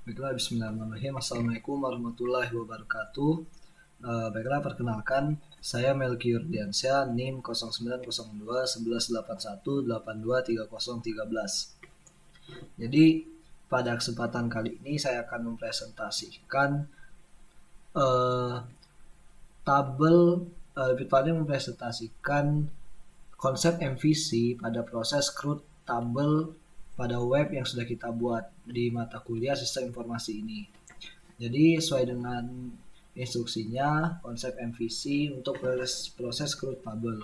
Baiklah, bismillahirrahmanirrahim. Assalamualaikum warahmatullahi wabarakatuh. Baiklah, perkenalkan, saya Melki Yurdiansyah, NIM 0902 1181 823013. Jadi, pada kesempatan kali ini saya akan mempresentasikan eh, tabel, lebih tepatnya mempresentasikan konsep MVC pada proses CRUD tabel pada web yang sudah kita buat di mata kuliah Sistem Informasi ini. Jadi sesuai dengan instruksinya, konsep MVC untuk proses CRUD tabel.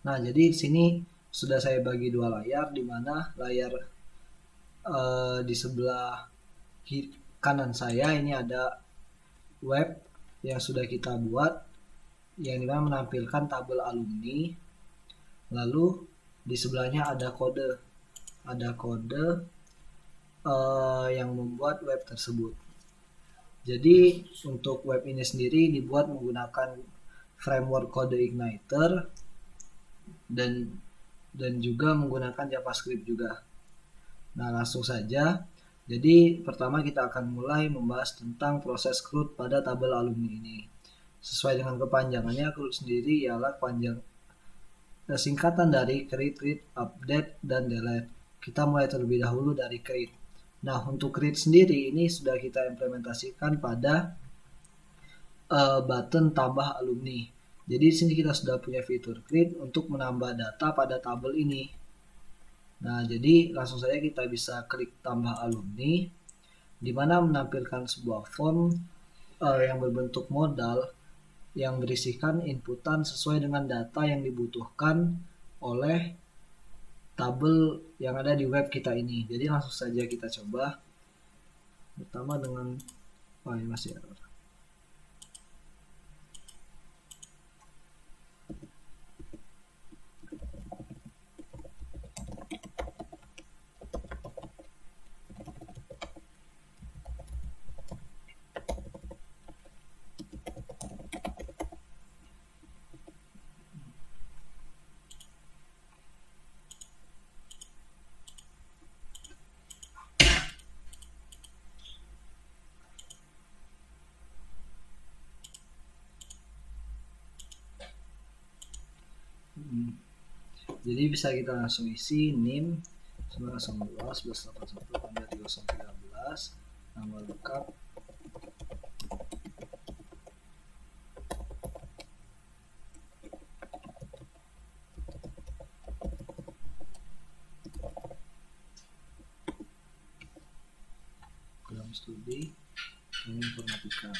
Nah, jadi di sini sudah saya bagi dua layar, di mana layar di sebelah kanan saya ini ada web yang sudah kita buat, yang dimana menampilkan tabel alumni. Lalu di sebelahnya ada kode yang membuat web tersebut. Jadi untuk web ini sendiri dibuat menggunakan framework kode Igniter dan juga menggunakan JavaScript juga. Nah, langsung saja. Jadi pertama kita akan mulai membahas tentang proses CRUD pada tabel alumni ini. Sesuai dengan kepanjangannya, CRUD sendiri ialah singkatan dari create, read, update, dan delete. Kita mulai terlebih dahulu dari create. Nah, untuk create sendiri ini sudah kita implementasikan pada button tambah alumni. Jadi di sini kita sudah punya fitur create untuk menambah data pada tabel ini. Nah, jadi langsung saja kita bisa klik tambah alumni, di mana menampilkan sebuah form yang berbentuk modal yang berisikan inputan sesuai dengan data yang dibutuhkan oleh tabel yang ada di web kita ini. Jadi langsung saja kita coba. Pertama dengan ini masih error. Jadi bisa kita langsung isi NIM 902 1181 3013, nama lengkap, program studi, informatika.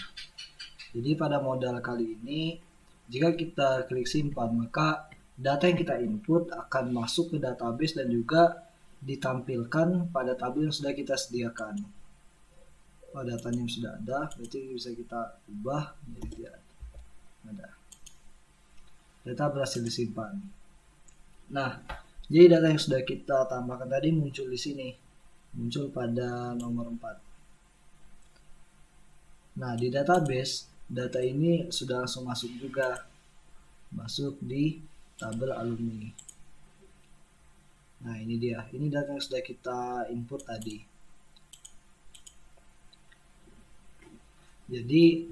Jadi pada modal kali ini, jika kita klik simpan, maka data yang kita input akan masuk ke database dan juga ditampilkan pada tabel yang sudah kita sediakan. Kalau datanya yang sudah ada, berarti bisa kita ubah menjadi tidak ada. Data berhasil disimpan. Nah, jadi data yang sudah kita tambahkan tadi muncul di sini. Muncul pada nomor 4. Nah, di database, data ini sudah langsung masuk juga. Masuk di tabel alumni. Nah, ini dia. Ini data yang sudah kita input tadi. Jadi,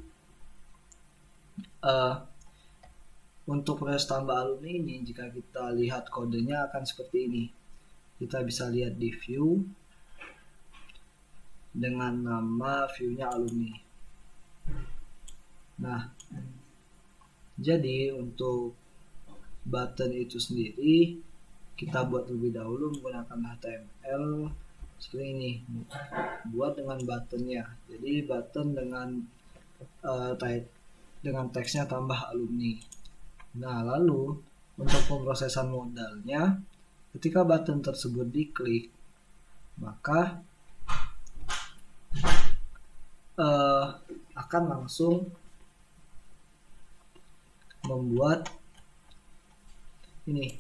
untuk proses tambah alumni ini, jika kita lihat kodenya akan seperti ini. Kita bisa lihat di view dengan nama view-nya alumni. Nah, jadi untuk button itu sendiri kita buat lebih dahulu menggunakan HTML seperti ini. Buat dengan buttonnya. Jadi button dengan teksnya tambah alumni. Nah, lalu untuk pemrosesan modalnya, ketika button tersebut diklik, maka akan langsung membuat ini,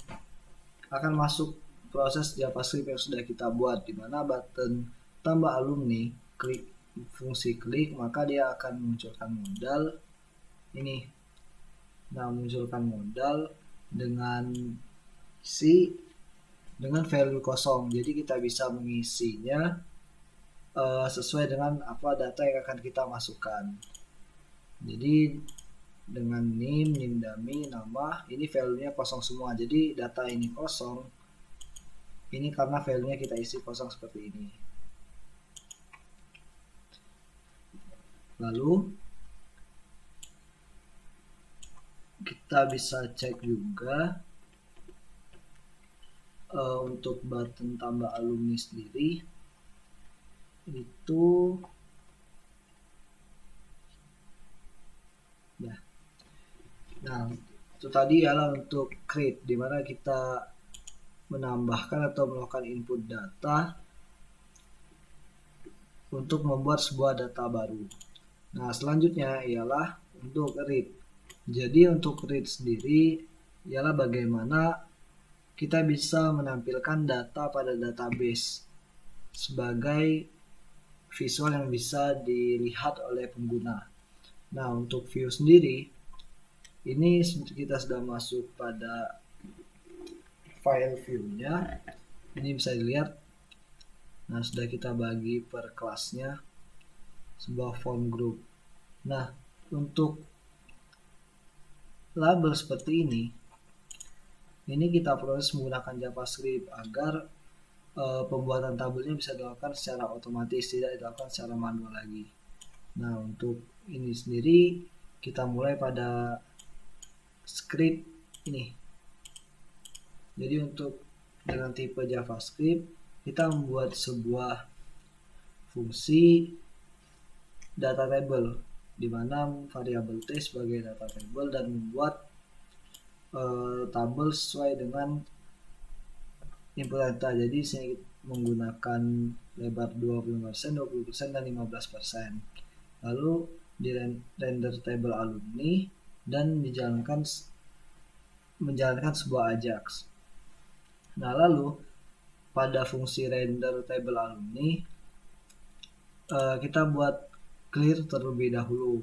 akan masuk proses JavaScript yang sudah kita buat, di mana button tambah alumni, klik fungsi klik, maka dia akan munculkan modal ini. Nah, munculkan modal dengan value kosong. Jadi kita bisa mengisinya sesuai dengan apa data yang akan kita masukkan. Jadi dengan nim dummy, nama, ini value-nya kosong semua. Jadi data ini kosong. Ini karena value-nya kita isi kosong seperti ini. Lalu kita bisa cek juga untuk button tambah alumni sendiri itu ya. Nah, itu tadi adalah untuk create, dimana kita menambahkan atau melakukan input data untuk membuat sebuah data baru. Nah, selanjutnya ialah untuk read. Jadi untuk read sendiri ialah bagaimana kita bisa menampilkan data pada database sebagai visual yang bisa dilihat oleh pengguna. Nah, untuk view sendiri, ini kita sudah masuk pada file view-nya. Ini bisa dilihat. Nah, sudah kita bagi per kelasnya sebuah form group. Nah, untuk label seperti ini kita proses menggunakan JavaScript agar pembuatan tabelnya bisa dilakukan secara otomatis, tidak dilakukan secara manual lagi. Nah, untuk ini sendiri kita mulai pada script ini. Jadi untuk dengan tipe JavaScript kita membuat sebuah fungsi data table di mana variabel t sebagai data table dan membuat tabel sesuai dengan input data. Jadi sini menggunakan lebar 20%, 20% dan 15%. Lalu di render table alumni dan menjalankan sebuah Ajax. Nah, lalu pada fungsi render table alumni kita buat clear terlebih dahulu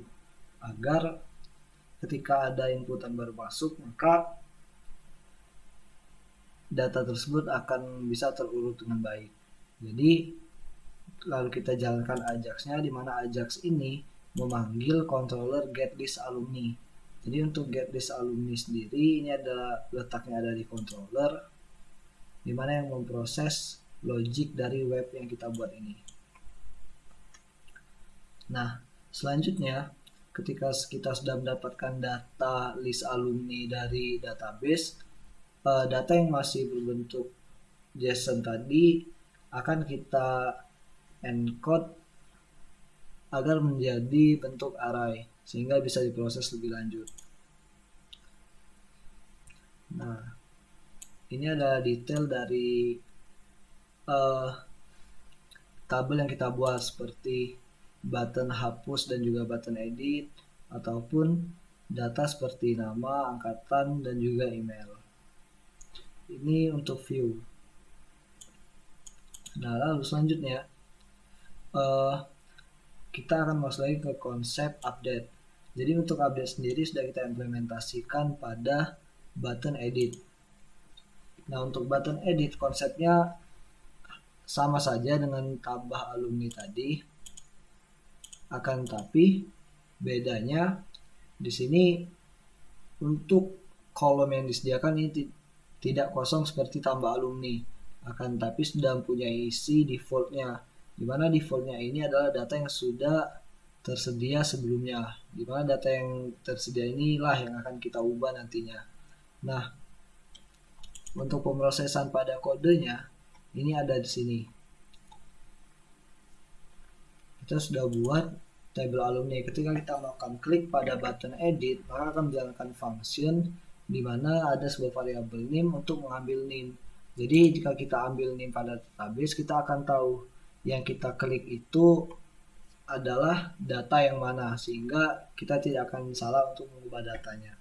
agar ketika ada inputan baru masuk maka data tersebut akan bisa terurut dengan baik. Jadi lalu kita jalankan Ajax-nya, di mana Ajax ini memanggil controller getListAlumni. Jadi untuk getListAlumni sendiri ini letaknya ada di controller, di mana yang memproses logic dari web yang kita buat ini. Nah, selanjutnya ketika kita sudah mendapatkan data list alumni dari database, data yang masih berbentuk JSON tadi akan kita encode agar menjadi bentuk array sehingga bisa diproses lebih lanjut. Nah, ini adalah detail dari tabel yang kita buat seperti button hapus dan juga button edit ataupun data seperti nama, angkatan dan juga email. Ini untuk view. Nah, lalu selanjutnya kita akan masuk lagi ke konsep update. Jadi untuk update sendiri sudah kita implementasikan pada button edit. Nah, untuk button edit konsepnya sama saja dengan tambah alumni tadi. Akan tapi bedanya di sini untuk kolom yang disediakan ini tidak kosong seperti tambah alumni. Akan tapi sudah mempunyai isi defaultnya, di mana defaultnya ini adalah data yang sudah tersedia sebelumnya, di mana data yang tersedia inilah yang akan kita ubah nantinya. Nah, untuk pemrosesan pada kodenya ini ada di sini. Kita sudah buat table alumni. Ketika kita melakukan klik pada button edit, maka akan menjalankan function di mana ada sebuah variabel name untuk mengambil name. Jadi jika kita ambil name pada database, kita akan tahu yang kita klik itu adalah data yang mana, sehingga kita tidak akan salah untuk mengubah datanya.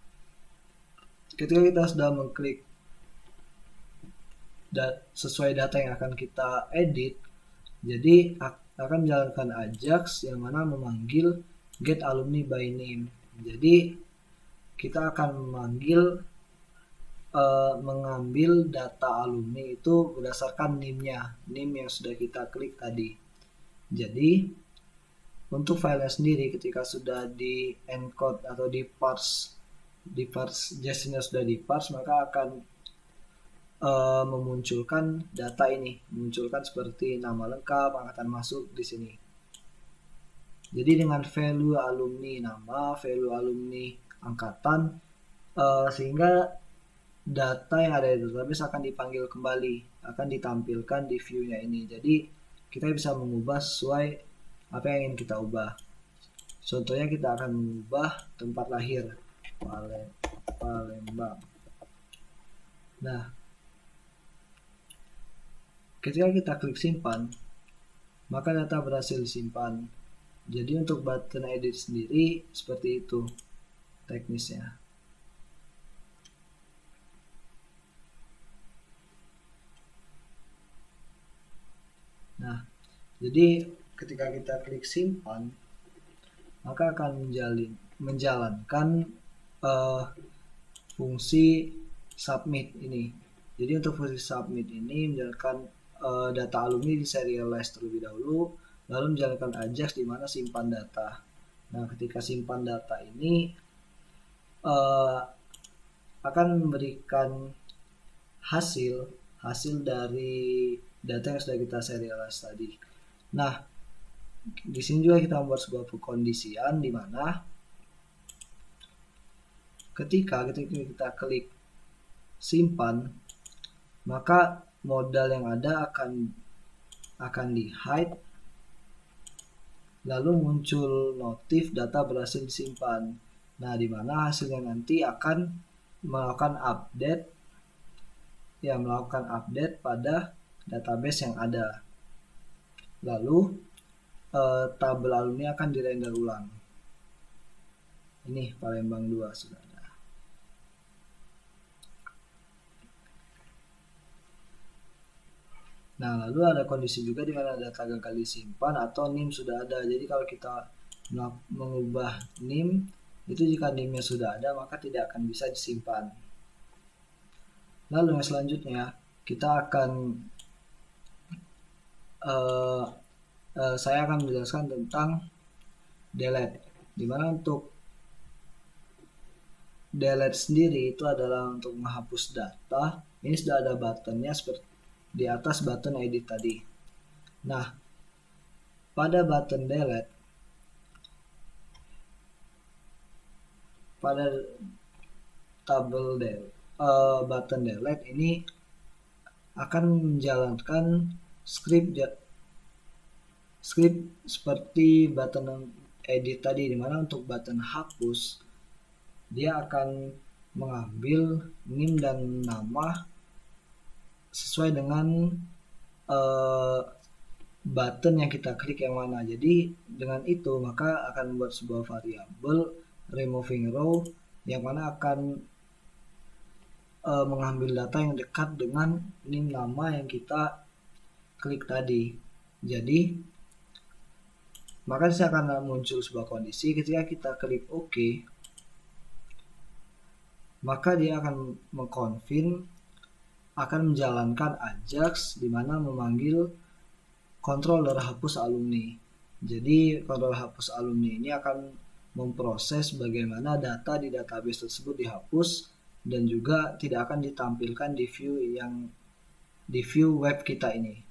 Ketika kita sudah mengklik sesuai data yang akan kita edit, jadi akan menjalankan Ajax yang mana memanggil get alumni by name. Jadi kita akan mengambil data alumni itu berdasarkan name-nya, name yang sudah kita klik tadi. Jadi untuk filenya sendiri ketika sudah di encode atau di parse JSON-nya sudah di parse, maka akan memunculkan data ini, memunculkan seperti nama lengkap, angkatan masuk di sini. Jadi dengan value alumni nama, value alumni angkatan, sehingga data yang ada di database akan dipanggil kembali, akan ditampilkan di view-nya ini. Jadi kita bisa mengubah sesuai apa yang ingin kita ubah. Contohnya kita akan mengubah tempat lahir, Palembang. Nah, ketika kita klik simpan, maka data berhasil disimpan. Jadi untuk button edit sendiri seperti itu teknisnya. Nah, jadi ketika kita klik simpan, maka akan menjalankan fungsi submit ini. Jadi untuk fungsi submit ini menjalankan data alumni di serialize terlebih dahulu, lalu menjalankan Ajax di mana simpan data. Nah, ketika simpan data ini akan memberikan hasil dari data yang sudah kita serialize tadi. Nah, di sini juga kita membuat sebuah pekondisian di mana ketika kita klik simpan, maka modal yang ada akan di hide, lalu muncul notif data berhasil disimpan. Nah, di mana hasilnya nanti akan melakukan update pada database yang ada. Lalu tabel alumni akan dirender ulang. Ini Palembang 2 sudah ada. Nah, lalu ada kondisi juga di mana data gagal disimpan atau NIM sudah ada. Jadi kalau kita mengubah NIM, itu jika NIM-nya sudah ada, maka tidak akan bisa disimpan. Lalu yang selanjutnya, kita akan saya akan menjelaskan tentang delete. Dimana untuk delete sendiri itu adalah untuk menghapus data. Ini sudah ada buttonnya seperti di atas button edit tadi. Nah, pada button delete, pada tabel button delete ini akan menjalankan script seperti button edit tadi, dimana untuk button hapus dia akan mengambil NIM dan nama sesuai dengan button yang kita klik yang mana. Jadi dengan itu maka akan membuat sebuah variabel removing row yang mana akan mengambil data yang dekat dengan NIM nama yang kita klik tadi. Jadi maka saya akan muncul sebuah kondisi ketika kita klik OK, maka dia akan mengkonfirm akan menjalankan Ajax di mana memanggil controller hapus alumni. Jadi controller hapus alumni ini akan memproses bagaimana data di database tersebut dihapus dan juga tidak akan ditampilkan di view web kita ini.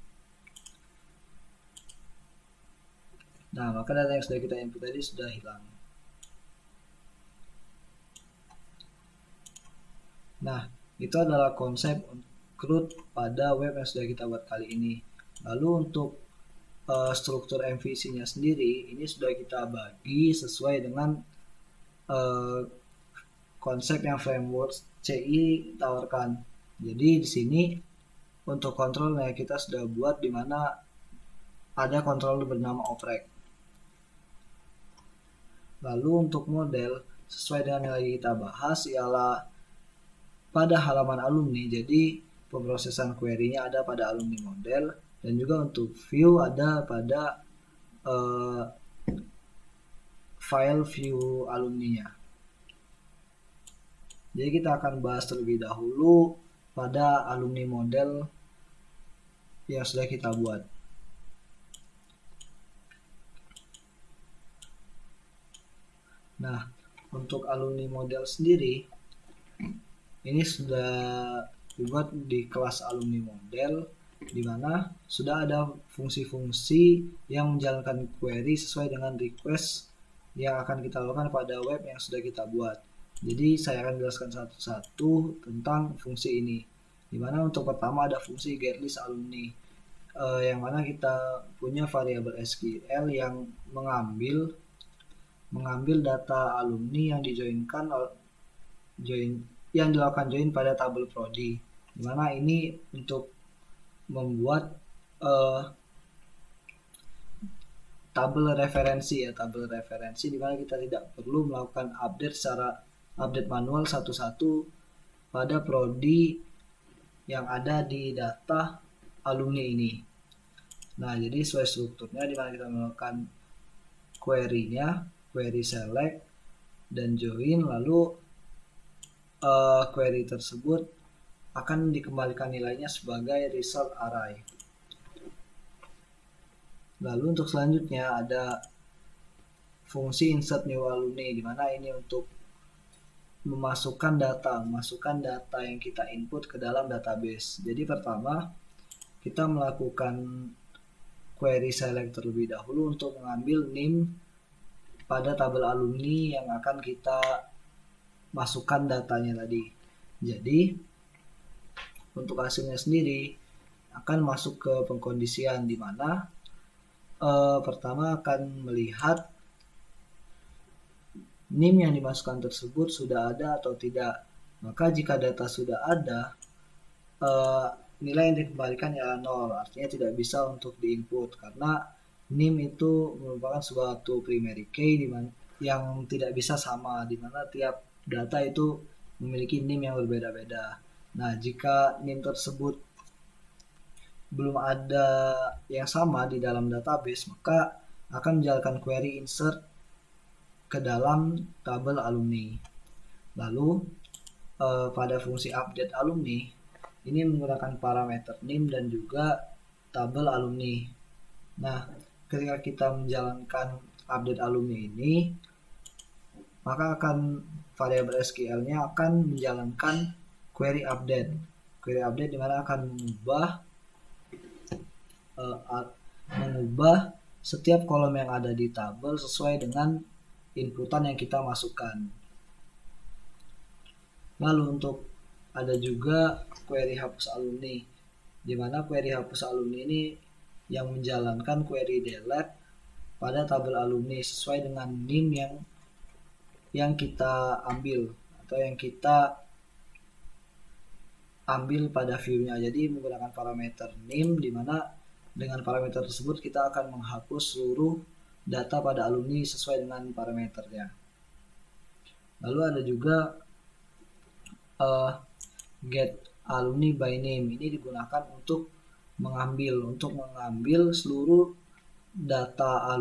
Nah, maka data yang sudah kita input tadi sudah hilang. Nah, itu adalah konsep CRUD pada web yang sudah kita buat kali ini. Lalu untuk struktur MVC-nya sendiri, ini sudah kita bagi sesuai dengan konsep yang framework CI tawarkan. Jadi di sini untuk kontrolnya kita sudah buat di mana ada controller bernama oprek. Lalu untuk model sesuai dengan yang lagi kita bahas ialah pada halaman alumni. Jadi pemrosesan query-nya ada pada alumni model dan juga untuk view ada pada file view alumni-nya. Jadi kita akan bahas terlebih dahulu pada alumni model yang sudah kita buat. Nah, untuk alumni model sendiri ini sudah dibuat di kelas alumni model, di mana sudah ada fungsi-fungsi yang menjalankan query sesuai dengan request yang akan kita lakukan pada web yang sudah kita buat. Jadi saya akan jelaskan satu-satu tentang fungsi ini. Di mana untuk pertama ada fungsi getlist alumni, yang mana kita punya variabel SQL yang mengambil data alumni yang dilakukan join pada tabel prodi. Dimana ini untuk membuat tabel referensi dimana kita tidak perlu melakukan update manual satu-satu pada prodi yang ada di data alumni ini. Nah, jadi sesuai strukturnya dimana kita melakukan query select dan join, lalu query tersebut akan dikembalikan nilainya sebagai result array. Lalu untuk selanjutnya ada fungsi insert new alumni, di mana ini untuk memasukkan data yang kita input ke dalam database. Jadi pertama kita melakukan query select terlebih dahulu untuk mengambil name pada tabel alumni yang akan kita masukkan datanya tadi. Jadi untuk hasilnya sendiri akan masuk ke pengkondisian, di mana pertama akan melihat name yang dimasukkan tersebut sudah ada atau tidak. Maka jika data sudah ada, nilai yang dikembalikan ialah 0, artinya tidak bisa untuk diinput karena name itu merupakan suatu primary key yang tidak bisa sama, di mana tiap data itu memiliki name yang berbeda-beda. Nah, jika name tersebut belum ada yang sama di dalam database, maka akan menjalankan query insert ke dalam tabel alumni. Lalu pada fungsi update alumni ini menggunakan parameter name dan juga tabel alumni. Nah, ketika kita menjalankan update alumni ini, maka akan variabel SQL-nya akan menjalankan query update. Query update dimana akan mengubah setiap kolom yang ada di tabel sesuai dengan inputan yang kita masukkan. Lalu untuk ada juga query hapus alumni, di mana query hapus alumni ini yang menjalankan query delete pada tabel alumni sesuai dengan name yang kita ambil atau yang kita ambil pada view-nya. Jadi menggunakan parameter name, di mana dengan parameter tersebut kita akan menghapus seluruh data pada alumni sesuai dengan parameternya. Lalu ada juga get alumni by name, ini digunakan untuk mengambil seluruh data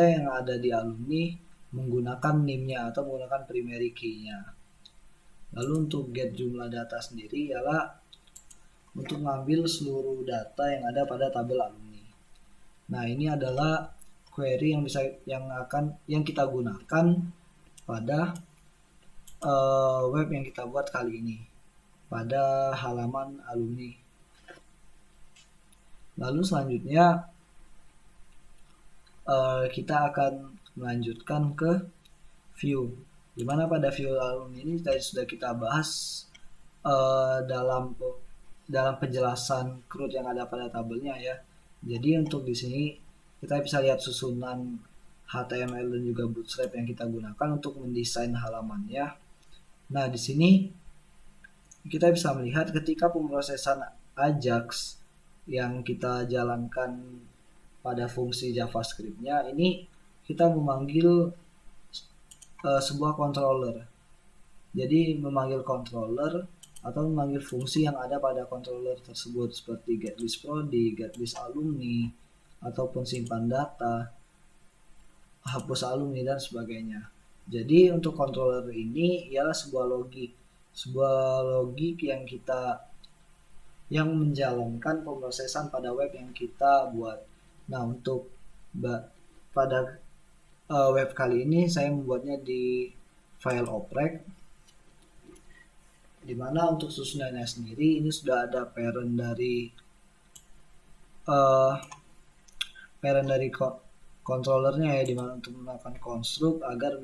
yang ada di alumni menggunakan name-nya atau menggunakan primary key-nya. Lalu untuk get jumlah data sendiri ialah untuk mengambil seluruh data yang ada pada tabel alumni. Nah, ini adalah query yang kita gunakan pada web yang kita buat kali ini pada halaman alumni. Lalu selanjutnya kita akan melanjutkan ke view, dimana pada view alumni ini tadi sudah kita bahas dalam penjelasan CRUD yang ada pada tabelnya ya. Jadi untuk di sini kita bisa lihat susunan HTML dan juga Bootstrap yang kita gunakan untuk mendesain halamannya. Nah, di sini kita bisa melihat ketika pemrosesan Ajax yang kita jalankan pada fungsi JavaScript-nya, ini kita memanggil sebuah controller. Jadi memanggil controller atau memanggil fungsi yang ada pada controller tersebut seperti getlist prodi, getlist alumni, ataupun simpan data, hapus alumni dan sebagainya. Jadi untuk controller ini ialah sebuah logik yang menjalankan pemrosesan pada web yang kita buat. Nah, untuk pada web kali ini saya membuatnya di file oprek, dimana untuk susunannya sendiri ini sudah ada uh, parent dari controllernya ya, dimana untuk melakukan construct agar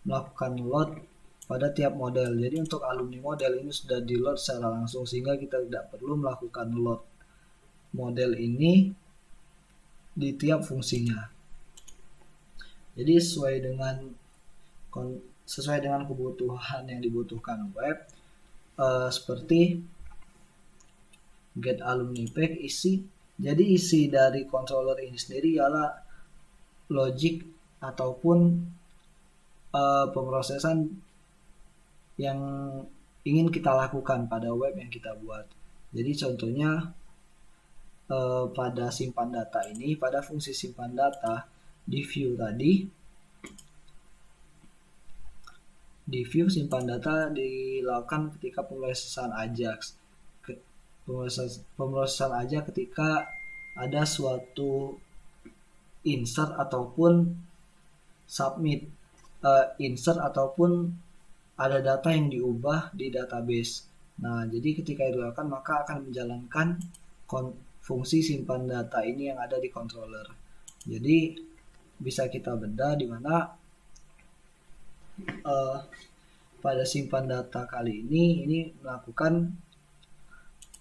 melakukan load pada tiap model. Jadi untuk alumni model ini sudah di load secara langsung, sehingga kita tidak perlu melakukan load model ini di tiap fungsinya. Jadi sesuai dengan kebutuhan yang dibutuhkan web, seperti get alumni pack isi. Jadi isi dari controller ini sendiri ialah logic ataupun pemrosesan yang ingin kita lakukan pada web yang kita buat. Jadi contohnya pada simpan data ini, pada fungsi simpan data di view tadi, di view simpan data dilakukan ketika pemrosesan Ajax. Pemrosesan Ajax ketika ada suatu insert ataupun submit, insert ataupun ada data yang diubah di database. Nah, jadi ketika itu dilakukan maka akan menjalankan fungsi simpan data ini yang ada di controller. Jadi bisa kita bedah di mana pada simpan data kali ini melakukan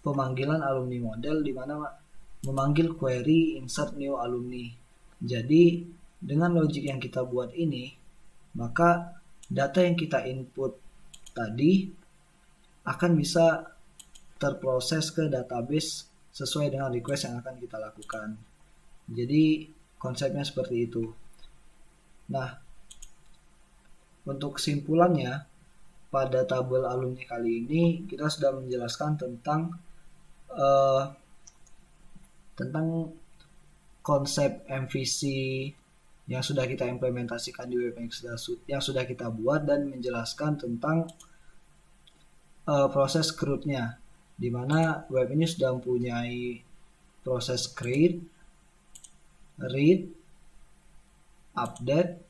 pemanggilan alumni model, di mana memanggil query insert new alumni. Jadi dengan logic yang kita buat ini, maka data yang kita input tadi akan bisa terproses ke database sesuai dengan request yang akan kita lakukan. Jadi konsepnya seperti itu. Nah, untuk kesimpulannya, pada tabel alumni kali ini kita sudah menjelaskan tentang konsep MVC yang sudah kita implementasikan di web yang sudah kita buat, dan menjelaskan tentang proses CRUD-nya, di mana web ini sudah mempunyai proses create, read, update,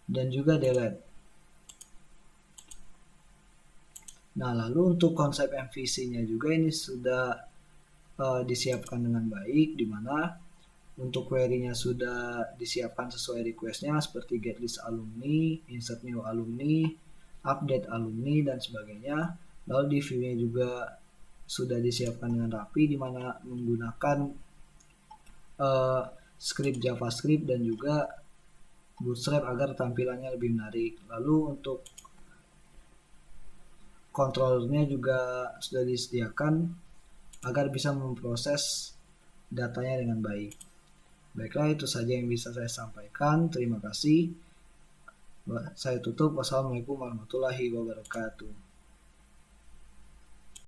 dan juga delete. Nah, lalu untuk konsep MVC-nya juga ini sudah disiapkan dengan baik, di mana untuk query-nya sudah disiapkan sesuai request-nya seperti get list alumni, insert new alumni, update alumni, dan sebagainya. Lalu di view-nya juga sudah disiapkan dengan rapi, di mana menggunakan script JavaScript dan juga Bootstrap agar tampilannya lebih menarik. Lalu untuk controllernya juga sudah disediakan agar bisa memproses datanya dengan baik. Baiklah, itu saja yang bisa saya sampaikan. Terima kasih. Saya tutup. Wassalamualaikum warahmatullahi wabarakatuh.